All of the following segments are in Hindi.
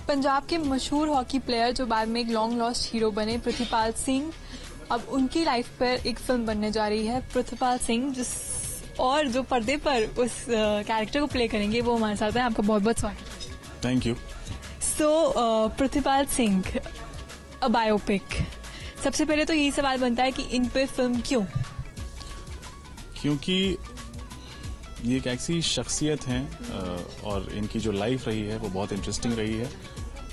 पंजाब के मशहूर हॉकी प्लेयर जो बाद में एक लॉन्ग लॉस्ट हीरो बने, पृथ्वीपाल सिंह, अब उनकी लाइफ पर एक फिल्म बनने जा रही है। पृथ्वीपाल सिंह और जो पर्दे पर उस कैरेक्टर को प्ले करेंगे वो हमारे साथ हैं। आपका बहुत बहुत स्वागत। Thank you. So Prithvipal Singh, a biopic. सबसे पहले तो यही सवाल बनता है कि इन पे फिल्म क्यों? क्योंकि ये एक ऐसी शख्सियत है और इनकी जो लाइफ रही है वो बहुत इंटरेस्टिंग रही है,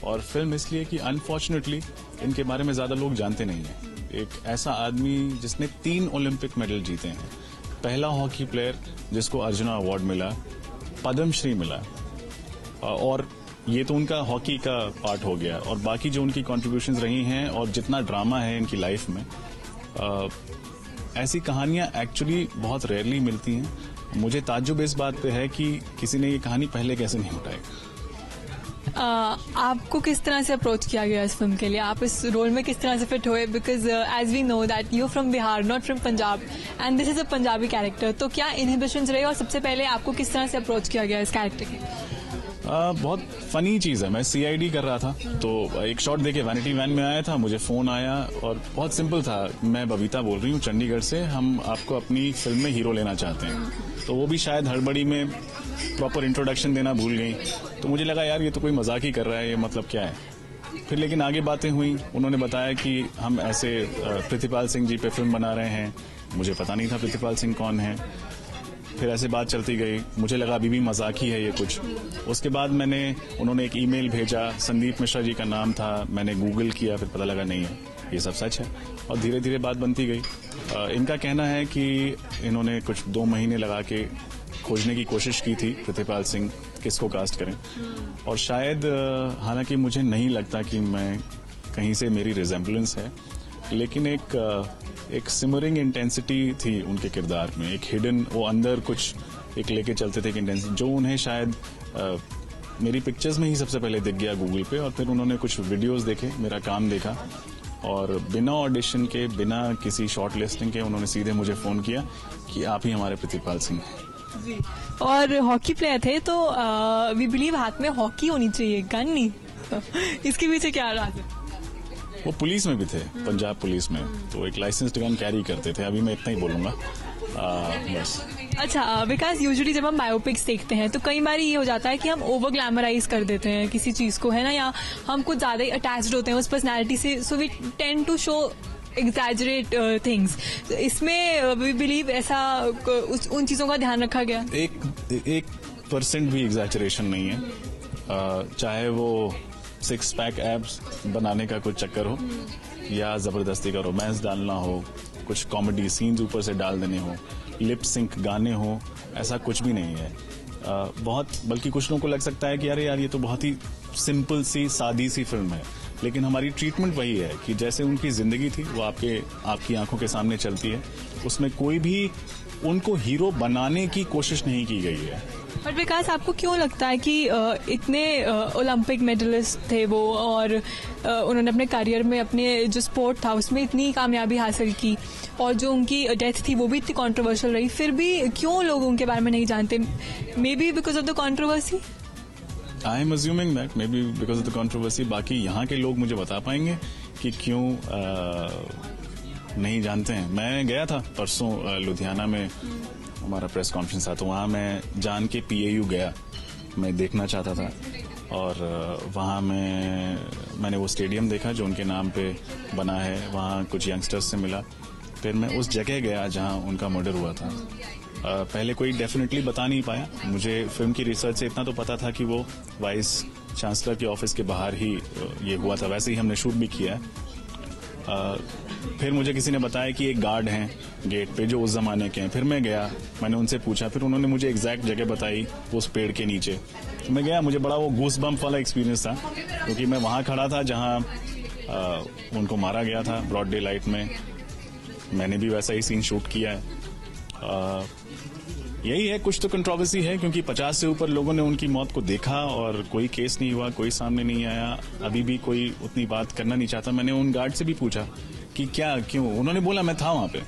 और फिल्म इसलिए कि अनफॉर्चुनेटली इनके बारे में ज्यादा लोग जानते नहीं हैं। एक ऐसा आदमी जिसने 3 ओलंपिक मेडल जीते हैं, पहला हॉकी प्लेयर जिसको अर्जुना अवार्ड मिला, पद्मश्री मिला, और ये तो उनका हॉकी का पार्ट हो गया, और बाकी जो उनकी कॉन्ट्रीब्यूशंस रही हैं और जितना ड्रामा है इनकी लाइफ में, ऐसी कहानियां एक्चुअली बहुत रेयरली मिलती हैं। मुझे ताज्जुब इस बात पे है कि किसी ने ये कहानी पहले कैसे नहीं उठाई। आपको किस तरह से अप्रोच किया गया इस फिल्म के लिए? आप इस रोल में किस तरह से फिट हुए? Because as we know that you from Bihar, not from Punjab, and this is a Punjabi character. तो क्या इनहिबिशंस रहे, और सबसे पहले आपको किस तरह से अप्रोच किया गया इस कैरेक्टर के? बहुत फनी चीज है। मैं CID कर रहा था तो एक शॉट देके वैनिटी वैन में आया था, मुझे फोन आया और बहुत सिंपल था, मैं बबीता बोल रही हूँ चंडीगढ़ से, हम आपको अपनी फिल्म में हीरो लेना चाहते हैं। तो वो भी शायद हड़बड़ी में प्रॉपर इंट्रोडक्शन देना भूल गई, तो मुझे लगा यार ये तो कोई मजाक ही कर रहा है, ये मतलब क्या है। फिर लेकिन आगे बातें हुई, उन्होंने बताया कि हम ऐसे पृथ्वीपाल सिंह जी पे फिल्म बना रहे हैं। मुझे पता नहीं था पृथ्वीपाल सिंह कौन है। फिर ऐसे बात चलती गई, मुझे लगा अभी भी मजाक ही है ये कुछ। उसके बाद उन्होंने एक ईमेल भेजा, संदीप मिश्रा जी का नाम था, मैंने गूगल किया, फिर पता लगा नहीं है ये सब सच है, और धीरे धीरे बात बनती गई। इनका कहना है कि इन्होंने कुछ 2 महीने लगा के खोजने की कोशिश की थी पृथ्वीपाल सिंह किसको कास्ट करें, और शायद हालांकि मुझे नहीं लगता कि मैं कहीं से मेरी रिजेम्बलेंस है, लेकिन एक सिमरिंग इंटेंसिटी थी उनके किरदार में, एक हिडन, वो अंदर कुछ एक लेके चलते थे इंटेंसिटी, जो उन्हें शायद मेरी पिक्चर्स में ही सबसे पहले दिख गया गूगल पे, और फिर उन्होंने कुछ वीडियोस देखे, मेरा काम देखा, और बिना ऑडिशन के, बिना किसी शॉर्ट लिस्टिंग के उन्होंने सीधे मुझे फोन किया कि आप ही हमारे पृथ्वीपाल सिंह हैं। और हॉकी प्लेयर थे तो वी बिलीव हाथ में हॉकी होनी चाहिए, गन नहीं। इसके पीछे क्या राज है? वो पुलिस में भी थे, पंजाब पुलिस में, तो एक लाइसेंस्ड गन कैरी करते थे। अभी मैं इतना ही बोलूंगा बस। अच्छा, बिकॉज यूजुअली जब हम बायोपिक्स देखते हैं तो कई बार ये हो जाता है कि हम ओवर ग्लैमराइज कर देते हैं किसी चीज को, है ना, या हम कुछ ज्यादा ही अटैच्ड होते हैं उस पर्सनैलिटी से, so we tend to show exaggerate things. इसमें वी बिलीव ऐसा उन चीजों का ध्यान रखा गया? 1% भी एग्जैजरेशन नहीं है, चाहे वो 6 पैक एब्स बनाने का कुछ चक्कर हो, या जबरदस्ती का रोमांस डालना हो, कुछ कॉमेडी सीन्स ऊपर से डाल देने हो, लिप सिंक गाने हो, ऐसा कुछ भी नहीं है। बल्कि कुछ लोगों को लग सकता है कि अरे यार ये तो बहुत ही सिंपल सी सादी सी फिल्म है, लेकिन हमारी ट्रीटमेंट वही है कि जैसे उनकी जिंदगी थी वो आपकी आंखों के सामने चलती है, उसमें कोई भी उनको हीरो बनाने की कोशिश नहीं की गई है। बट विकास, आपको क्यों लगता है कि इतने ओलंपिक मेडलिस्ट थे वो, और उन्होंने अपने करियर में, अपने जो स्पोर्ट था उसमें इतनी कामयाबी हासिल की, और जो उनकी डेथ थी वो भी इतनी कंट्रोवर्शियल रही, फिर भी क्यों लोग उनके बारे में नहीं जानते? May be because of the controversy. I am assuming that may be because of the controversy. बाकी यहाँ के लोग मुझे बता पाएंगे कि क्यों नहीं जानते हैं। मैं गया था परसों लुधियाना में, हमारा प्रेस कॉन्फ्रेंस था, तो वहां मैं जान के PAU गया, मैं देखना चाहता था, और वहां मैंने वो स्टेडियम देखा जो उनके नाम पे बना है, वहां कुछ यंगस्टर्स से मिला, फिर मैं उस जगह गया जहां उनका मर्डर हुआ था। पहले कोई डेफिनेटली बता नहीं पाया, मुझे फिल्म की रिसर्च से इतना तो पता था कि वो वाइस चांसलर के ऑफिस के बाहर ही ये हुआ था, वैसे ही हमने शूट भी किया है। फिर मुझे किसी ने बताया कि एक गार्ड हैं गेट पे जो उस जमाने के हैं, फिर मैं गया, मैंने उनसे पूछा, फिर उन्होंने मुझे एग्जैक्ट जगह बताई उस पेड़ के नीचे। मैं गया, मुझे बड़ा वो गूस बम्प वाला एक्सपीरियंस था, क्योंकि मैं वहां खड़ा था जहां उनको मारा गया था ब्रॉड डे लाइट में। मैंने भी वैसा ही सीन शूट किया है। यही है, कुछ तो कंट्रोवर्सी है, क्योंकि 50 से ऊपर लोगों ने उनकी मौत को देखा और कोई केस नहीं हुआ, कोई सामने नहीं आया, अभी भी कोई उतनी बात करना नहीं चाहता। मैंने उन गार्ड से भी पूछा कि क्या, क्यों, उन्होंने बोला मैं था वहां पे,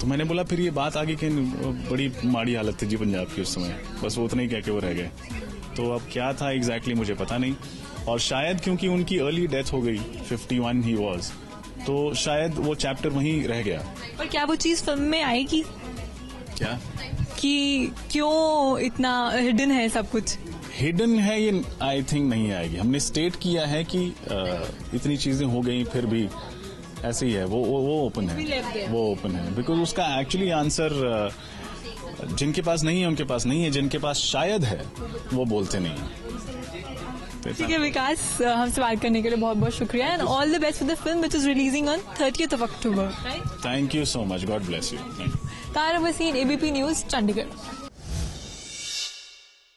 तो मैंने बोला फिर ये बात आगे कि बड़ी माड़ी हालत थी जी पंजाब की उस समय, बस वो उतना ही कह के वो रह गए। तो अब क्या था एग्जैक्टली मुझे पता नहीं। और शायद क्योंकि उनकी अर्ली डेथ हो गई, 51 ही वॉज, तो शायद वो चैप्टर वहीं रह गया। पर क्या वो चीज फिल्म में आएगी? क्या कि क्यों इतना हिडन है सब कुछ? हिडन है ये आई थिंक नहीं आएगी। हमने स्टेट किया है कि इतनी चीजें हो गई फिर भी ऐसे ही है, वो ओपन है, वो ओपन है, बिकॉज उसका एक्चुअली आंसर जिनके पास नहीं है उनके पास नहीं है, जिनके पास शायद है वो बोलते नहीं है। ठीक है विकास, हमसे बात करने के लिए बहुत बहुत शुक्रिया and all the best for the film which is releasing on 30th of October. Thank you so much, God bless you. Tara Wasim, ABP news, Chandigarh.